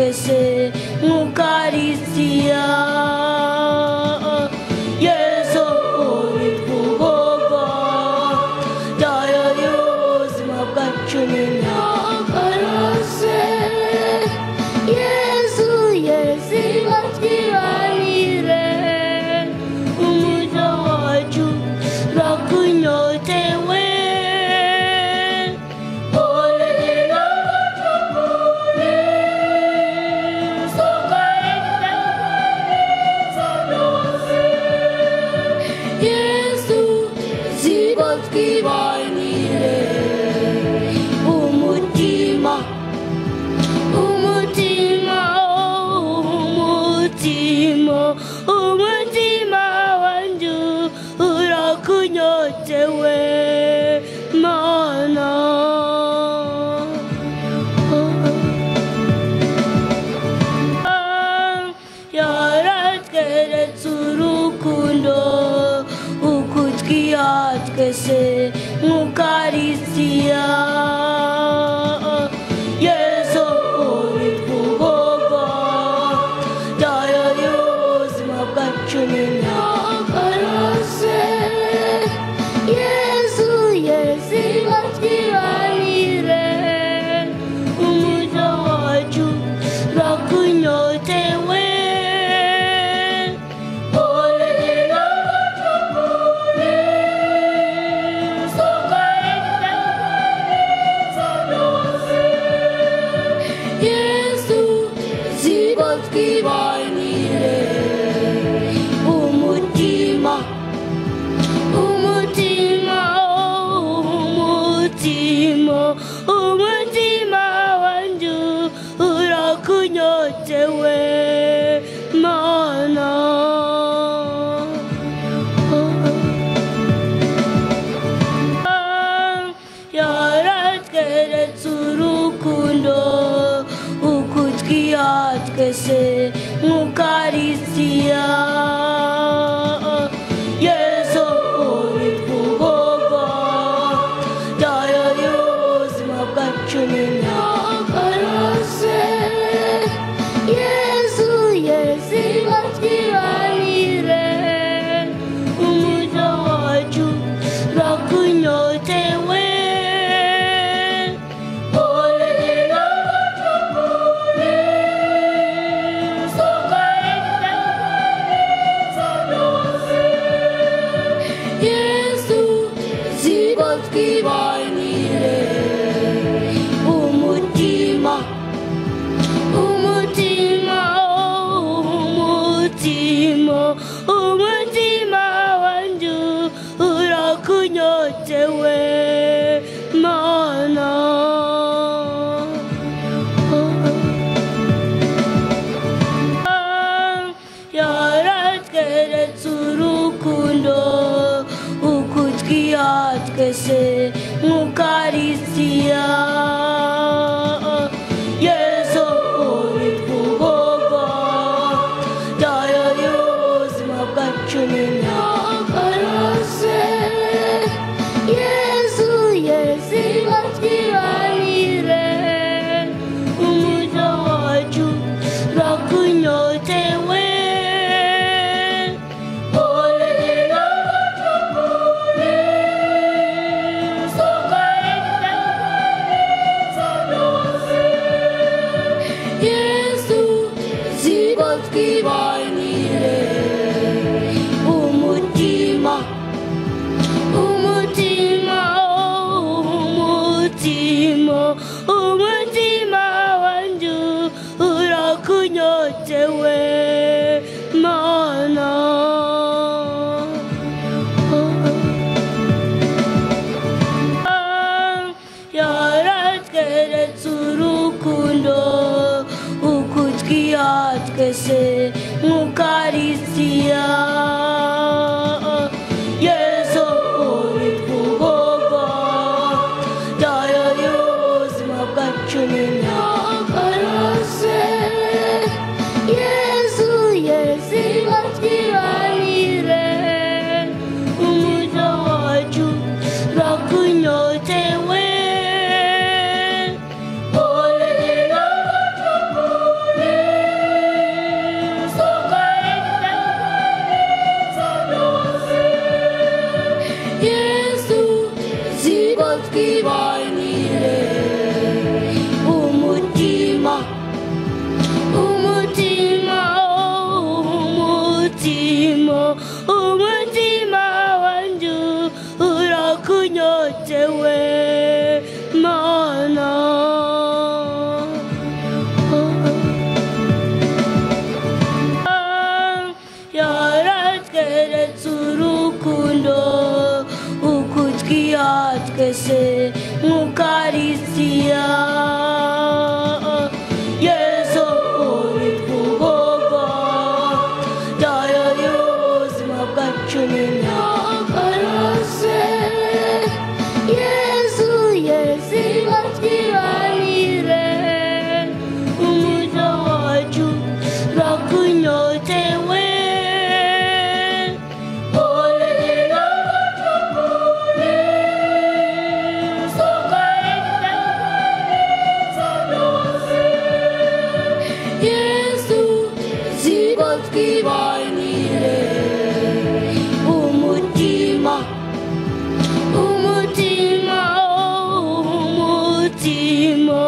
twese nk'ukarisitiya. Yesu uri twubogwa dayo y'ubuzima bwacu n'imyagarase. Yesu Yesu batwibanire umuja wacu urakunyotewe. Twibanire umutima umutima umutima umutima wanjye urakunyotewe Mana. Yaratweretse urukundo ukutwiha twese nk'ukarisitiya. Yesu uri twubogwa dayo y'ubuzima bwacu n'imyagarase. Yesu Yesu batwibanire umuja wacu urakunyotewe. Twibanire umutima umutima umutima umutima wanjye urakunyotewe Mana. Yaratweretse urukundo ukutwiha twese nk'ukarisitiya. Yesu uri twubogwa dayo y'ubuzima bwacu n'imyagarase. Yesu Yesu batwibanire umuja wacu urakunyotewe. Twibanire umutima umutima umutima umutima wanjye urakunyotewe Mana. Yaratweretse urukundo ukutwiha twese nk'ukarisitiya. Yesu uri twubogwa dayo y'ubuzima bwacu n'imyagarase. Yesu Yesu batwibanire umuja wacu urakunyotewe. Twibanire umutima umutima umutima umutima wanjye urakunyotewe Mana. Yaratweretse urukundo ukutwiha twese nk'ukarisitiya. Yesu uri twubogwa dayo y'ubuzima bwacu n'imyagarase. Yesu Yesu batwibanire umuja wacu urakunyotewe. twibanire umutima umutima umutima umutima wanjye urakunyotewe mana yaratweretse urukundo ukutwiyatwese nk'ukaristiya Yesu uri kugogo dayo y'ubuzima bwacu n'imyaka yose Yesu Yesu batwibanire umuco wacu urakunyotewe twibanire umutima umutima umutima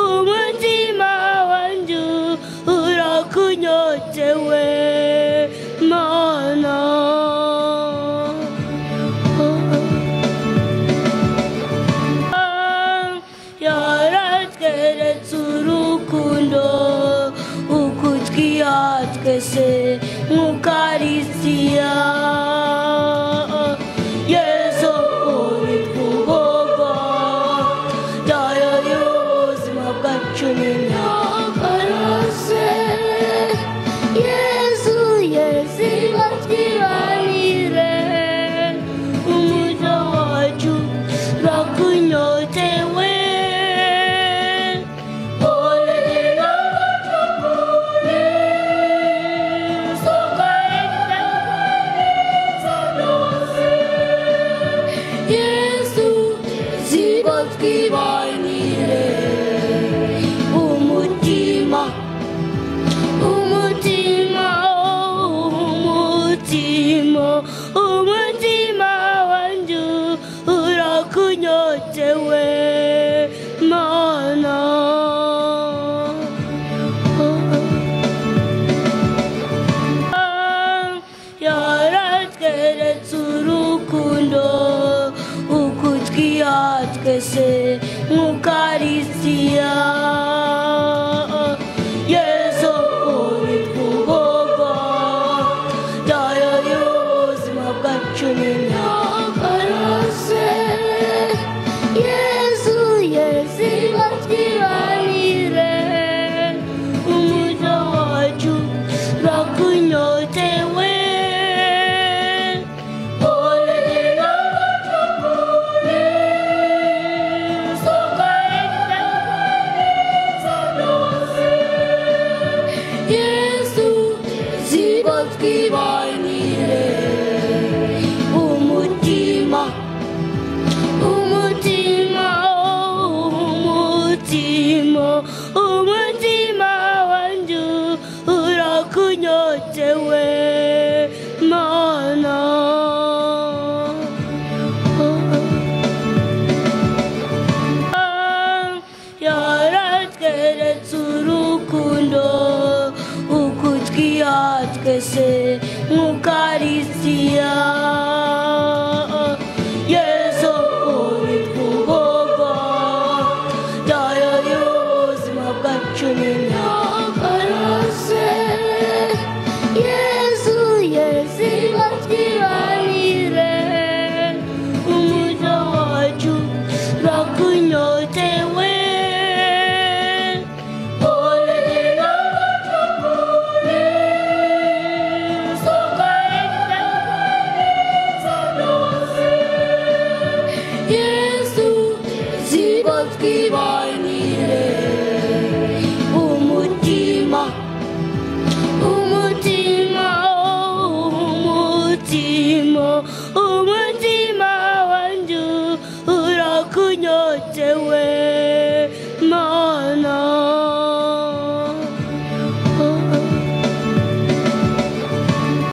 umutima wanjye urakunyotewe mana yaratweretse urukundo ukutwiyatwese nk'ukaristiya Yesu uri kugogo dayo y'ubuzima bwacu n'imyaka yose Yesu Yesu batwibanire umuco wacu urakunyotewe twibanire umutima umutima umutima umutima wanjye urakunyotewe mana yaratweretse urukundo ukutwiyatwese nk'ukaristiya Yesu uri kugogo dayo y'ubuzima bwacu n'imyaka yose Yesu Yesu batwibanire umuco wacu urakunyotewe twibanire umutima umutima umutima umutima wanjye urakunyotewe mana yaratweretse urukundo ukutwiyatwese nk'ukaristiya Yesu uri kugogo dayo y'ubuzima bwacu n'imyaka yose Yesu Yesu batwibanire umuco wacu urakunyotewe twibanire umutima umutima umutima umutima wanjye urakunyotewe